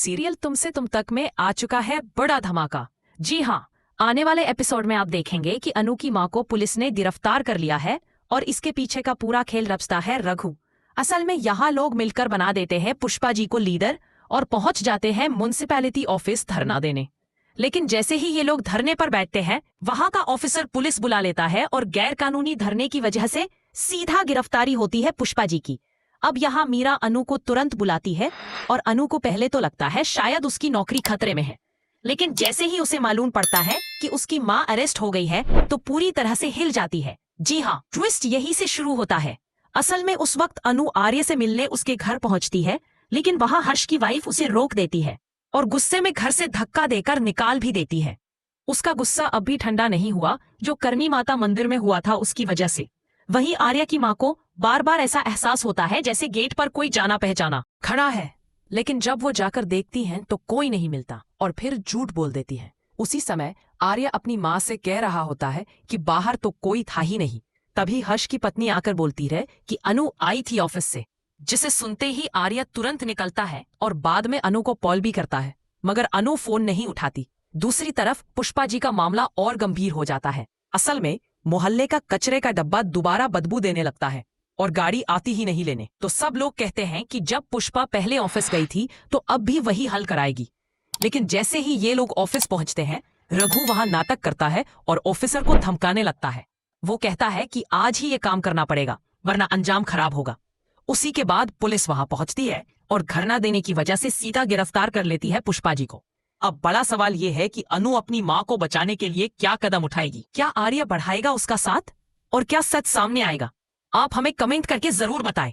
Serial तुमसे तुम तक में आ चुका है बड़ा धमाका। जी हाँ, आने वाले एपिसोड में आप देखेंगे कि अनु की मां को पुलिस ने गिरफ्तार कर लिया है और इसके पीछे का पूरा खेल रचता है रघु। असल में यहाँ लोग मिलकर बना देते हैं पुष्पा जी को लीडर और पहुंच जाते हैं म्युनिसिपैलिटी ऑफिस धरना देने। लेकिन जैसे ही ये लोग धरने पर बैठते हैं, वहां का ऑफिसर पुलिस बुला लेता है और गैर कानूनी धरने की वजह से सीधा गिरफ्तारी होती है पुष्पा जी की। अब यहाँ मीरा अनु को तुरंत बुलाती है और अनु को पहले तो लगता है शायद उसकी नौकरी खतरे में है, लेकिन जैसे ही उसे मालूम पड़ता है कि उसकी माँ अरेस्ट हो गई है तो पूरी तरह से हिल जाती है। जी हाँ, ट्विस्ट यही से शुरू होता है। असल में उस वक्त अनु आर्य से मिलने उसके घर पहुंचती है, लेकिन वहां हर्ष की वाइफ उसे रोक देती है और गुस्से में घर से धक्का देकर निकाल भी देती है। उसका गुस्सा अब भी ठंडा नहीं हुआ जो करनी माता मंदिर में हुआ था उसकी वजह से। वहीं आर्या की माँ को बार बार ऐसा एहसास होता है जैसे गेट पर कोई जाना पहचाना खड़ा है, लेकिन जब वो जाकर देखती हैं तो कोई नहीं मिलता और फिर झूठ बोल देती है। उसी समय आर्या अपनी माँ से कह रहा होता है कि बाहर तो कोई था ही नहीं। तभी हर्ष की पत्नी आकर बोलती है कि अनु आई थी ऑफिस से, जिसे सुनते ही आर्या तुरंत निकलता है और बाद में अनु को कॉल भी करता है, मगर अनु फोन नहीं उठाती। दूसरी तरफ पुष्पा जी का मामला और गंभीर हो जाता है। असल में मोहल्ले का कचरे का डब्बा दोबारा बदबू देने लगता है और गाड़ी आती ही नहीं लेने। तो सब लोग कहते हैं कि जब पुष्पा पहले ऑफिस गई थी तो अब भी वही हल कराएगी। लेकिन जैसे ही ये लोग ऑफिस पहुंचते हैं, रघु वहां नाटक करता है और ऑफिसर को धमकाने लगता है। वो कहता है कि आज ही ये काम करना पड़ेगा वरना अंजाम खराब होगा। उसी के बाद पुलिस वहां पहुंचती है और धरना देने की वजह से सीधा गिरफ्तार कर लेती है पुष्पा जी को। अब बड़ा सवाल ये है कि अनु अपनी मां को बचाने के लिए क्या कदम उठाएगी। क्या आर्य बढ़ाएगा उसका साथ और क्या सच सामने आएगा? आप हमें कमेंट करके जरूर बताएं।